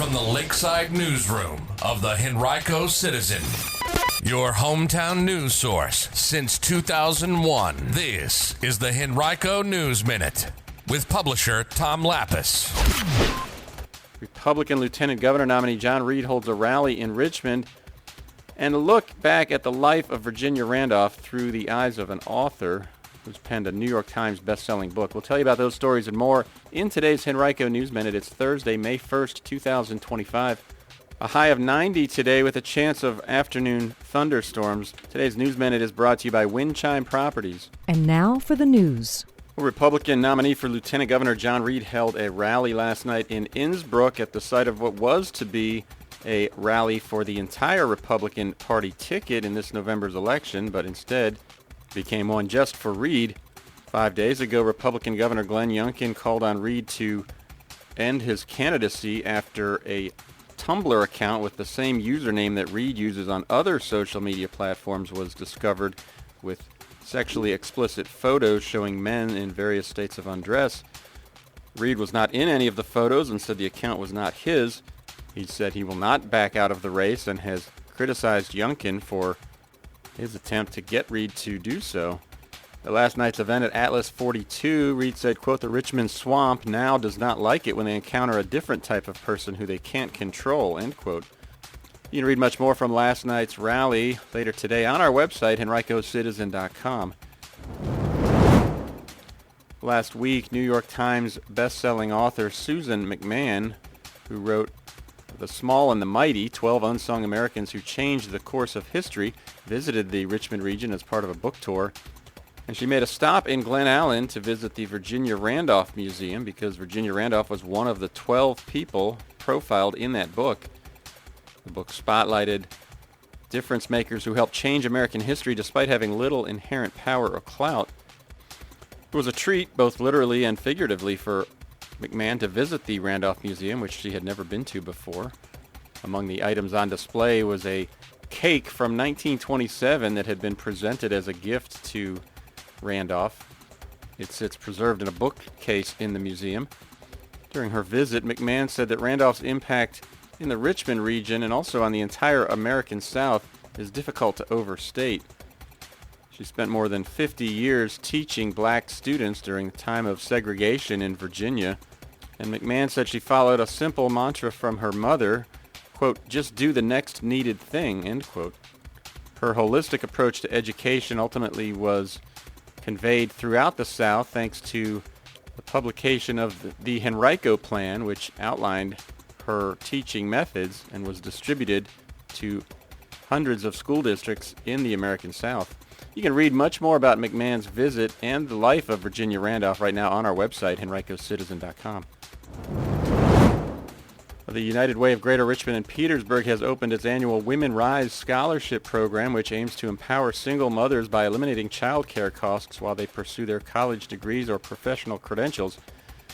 from the Lakeside Newsroom of the Henrico Citizen, your hometown news source since 2001. This is the Henrico News Minute with publisher Tom Lapis. Republican Lieutenant Governor nominee John Reid holds a rally in Richmond and a look back at the life of Virginia Randolph through the eyes of an author who's penned a New York Times best-selling book. We'll tell you about those stories and more in today's Henrico News Minute. It's Thursday, May 1st, 2025. A high of 90 today with a chance of afternoon thunderstorms. Today's News Minute is brought to you by Wind Chime Properties. And now for the news. Republican nominee for Lieutenant Governor John Reid held a rally last night in Innsbrook at the site of what was to be a rally for the entire Republican Party ticket in this November's election, but instead became one just for Reid. 5 days ago, Republican Governor Glenn Youngkin called on Reid to end his candidacy after a Tumblr account with the same username that Reid uses on other social media platforms was discovered with sexually explicit photos showing men in various states of undress. Reid was not in any of the photos and said the account was not his. He said he will not back out of the race and has criticized Youngkin for his attempt to get Reid to do so. At last night's event at Atlas 42, Reid said, quote, "The Richmond swamp now does not like it when they encounter a different type of person who they can't control," end quote. You can read much more from last night's rally later today on our website, henricocitizen.com. Last week, New York Times best-selling author Susan McMahon, who wrote The Small and the Mighty, 12 Unsung Americans Who Changed the Course of History, visited the Richmond region as part of a book tour. And she made a stop in Glen Allen to visit the Virginia Randolph Museum because Virginia Randolph was one of the 12 people profiled in that book. The book spotlighted difference makers who helped change American history despite having little inherent power or clout. It was a treat, both literally and figuratively, for McMahon to visit the Randolph Museum, which she had never been to before. Among the items on display was a cake from 1927 that had been presented as a gift to Randolph. It sits preserved in a bookcase in the museum. During her visit, McMahon said that Randolph's impact in the Richmond region and also on the entire American South is difficult to overstate. She spent more than 50 years teaching black students during the time of segregation in Virginia, and McMahon said she followed a simple mantra from her mother, quote, "just do the next needed thing," end quote. Her holistic approach to education ultimately was conveyed throughout the South thanks to the publication of the Henrico Plan, which outlined her teaching methods and was distributed to hundreds of school districts in the American South. You can read much more about McMahon's visit and the life of Virginia Randolph right now on our website, henricocitizen.com. The United Way of Greater Richmond and Petersburg has opened its annual WomenRise scholarship program, which aims to empower single mothers by eliminating childcare costs while they pursue their college degrees or professional credentials.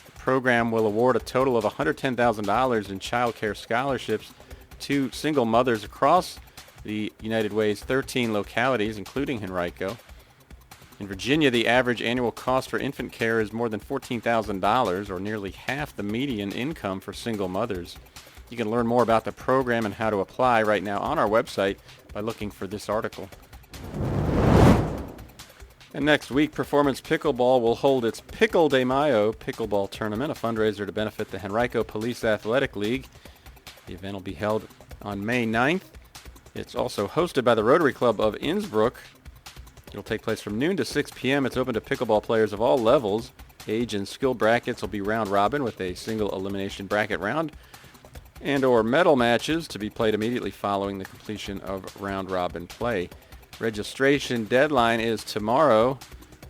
The program will award a total of $110,000 in childcare scholarships to single mothers across the United Way's 13 localities, including Henrico. In Virginia, the average annual cost for infant care is more than $14,000, or nearly half the median income for single mothers. You can learn more about the program and how to apply right now on our website by looking for this article. And next week, Performance Pickleball will hold its Pickle-de-Mayo pickleball tournament, a fundraiser to benefit the Henrico Police Athletic League. The event will be held on May 9th. It's also hosted by the Rotary Club of Innsbrook. It'll take place from noon to 6 p.m. It's open to pickleball players of all levels. Age and skill brackets will be round robin with a single elimination bracket round and or medal matches to be played immediately following the completion of round robin play. Registration deadline is tomorrow.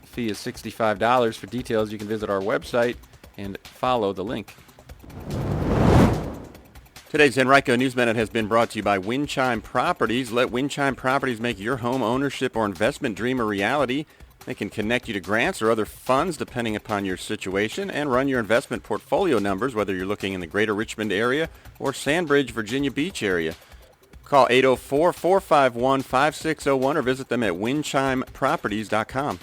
The fee is $65. For details, you can visit our website and follow the link. Today's Henrico News Minute has been brought to you by Wind Chime Properties. Let Wind Chime Properties make your home ownership or investment dream a reality. They can connect you to grants or other funds depending upon your situation and run your investment portfolio numbers whether you're looking in the greater Richmond area or Sandbridge, Virginia Beach area. Call 804-451-5601 or visit them at windchimeproperties.com.